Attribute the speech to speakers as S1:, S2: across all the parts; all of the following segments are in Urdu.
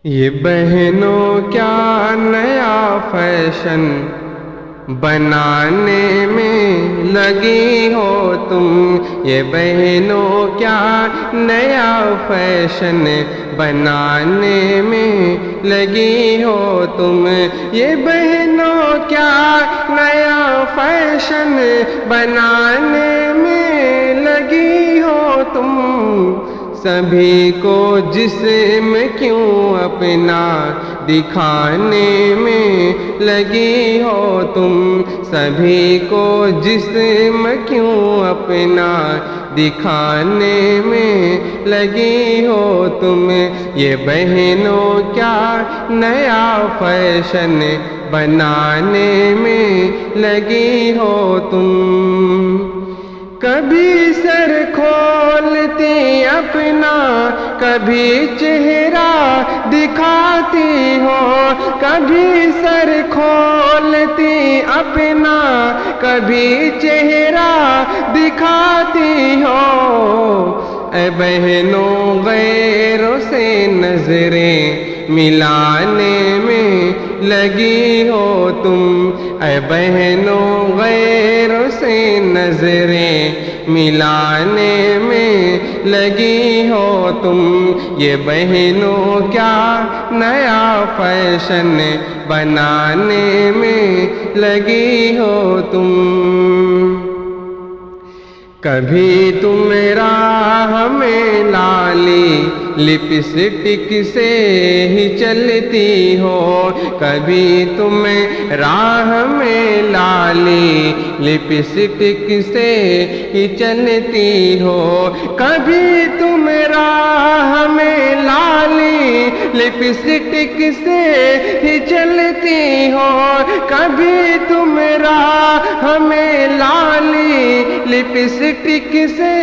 S1: یہ بہنوں کیا نیا فیشن بنانے میں لگی ہو تم، یہ بہنوں کیا نیا فیشن بنانے میں لگی ہو تم، یہ بہنوں کیا نیا فیشن بنانے میں لگی ہو تم، سبھی کو جسم کیوں اپنا دکھانے میں لگی ہو تم، سبھی کو جسم کیوں اپنا دکھانے میں لگی ہو تم، یہ بہنوں کیا نیا فیشن بنانے میں لگی ہو تم، کبھی سر کھولتی اپنا کبھی چہرہ دکھاتی ہو، کبھی سر کھولتی اپنا کبھی چہرہ دکھاتی ہو، اے بہنوں غیروں سے نظریں ملانے میں لگی ہو تم، اے بہنوں غیروں سے نظریں ملانے میں لگی ہو تم، یہ بہنوں کیا نیا فیشن بنانے میں لگی ہو تم، کبھی تم راہ میں لالی لپسٹک سے ہی چلتی ہو، کبھی تم راہ میں لالی لپسٹک سے ہی چلتی ہو، کبھی تم راہ میں لالی لپسٹک سے ہی چلتی ہو، کبھی تم راہ میں لالی لپسٹک سے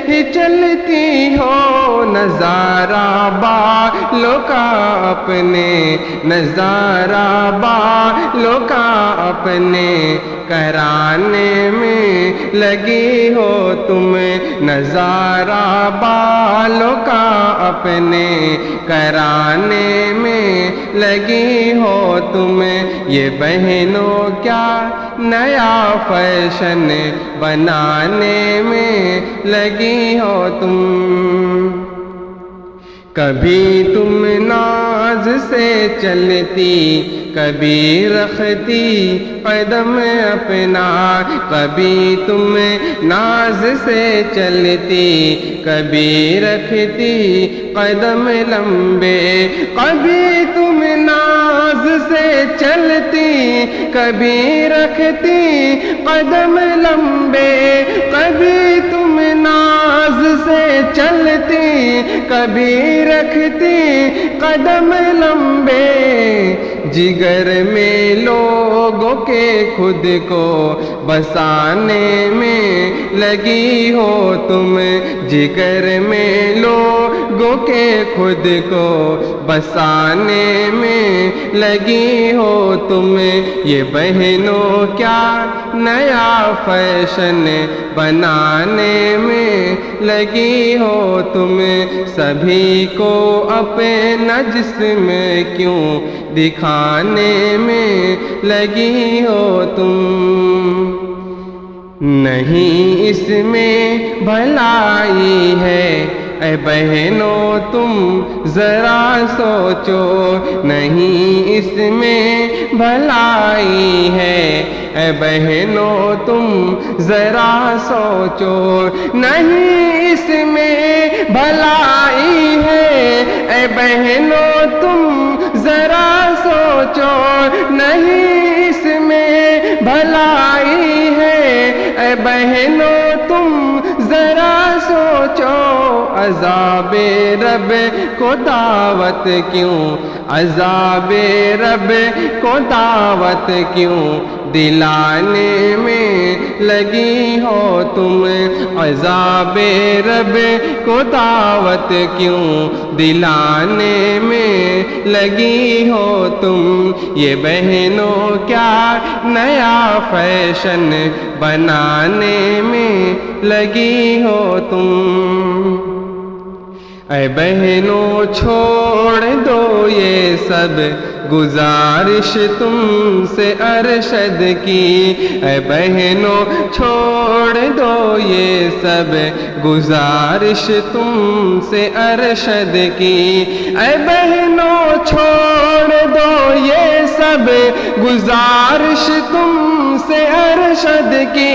S1: ہی چلتی ہو، نظارہ بالوں کا اپنے، نظارہ بالوں کا اپنے کرانے میں لگی ہو تم، نظارہ بالوں کا اپنے کرانے میں لگی ہو تم، یہ بہنوں کیا نیا فیشن بنانے میں لگی ہو تم، کبھی تم ناز سے چلتی کبھی رکھتی قدم اپنا، کبھی تم ناز سے چلتی کبھی رکھتی قدم لمبے، کبھی تم ناز سے چلتی کبھی رکھتی قدم لمبے، کبھی تم ناز سے چلتی کبھی رکھتی قدم لمبے، جگر میں لوگوں کے خود کو بسانے میں لگی ہو تم، جگر میں لوگوں کے خود کو بسانے میں لگی ہو تم، یہ بہنوں کیا نیا فیشن بنانے میں لگی ہو تم، سبھی کو اپنا جسم کیوں دکھانے میں لگی ہو تم، نہیں اس میں بھلائی ہے اے بہنوں تم ذرا سوچو، نہیں اس میں بھلائی ہے اے بہنوں تم ذرا سوچو، نہیں اس میں بھلائی ہے اے بہنوں تم ذرا سوچو، نہیں اس میں بھلائی ہے اے بہنوں تم ذرا سوچو، عذاب رب کو دعوت کیوں، عذاب رب کو دعوت کیوں دلانے میں لگی ہو تم، عذاب رب کو دعوت کیوں دلانے میں لگی ہو تم، یہ بہنوں کیا نیا فیشن بنانے میں لگی ہو تم، اے بہنوں چھوڑ دو یہ سب گزارش تم سے ارشد کی، اے بہنوں چھوڑ دو یہ سب گزارش تم سے ارشد کی، اے بہنوں چھوڑ دو یہ سب گزارش تم سے ارشد کی،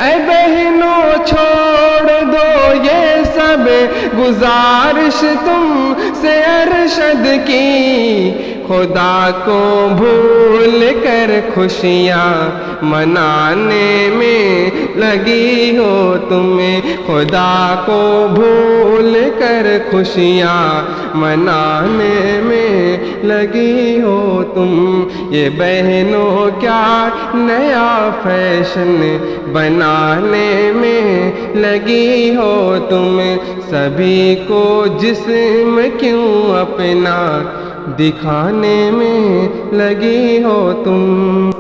S1: اے بہنوں چھوڑ دو یہ سب گزارش تم سے ارشد کی، خدا کو بھول کر خوشیاں منانے میں لگی ہو تم، خدا کو بھول کر خوشیاں منانے میں لگی ہو تم، یہ بہنوں کیا نیا فیشن بنانے میں لگی ہو تم، سبھی کو جسم کیوں اپنا دکھانے میں لگی ہو تم۔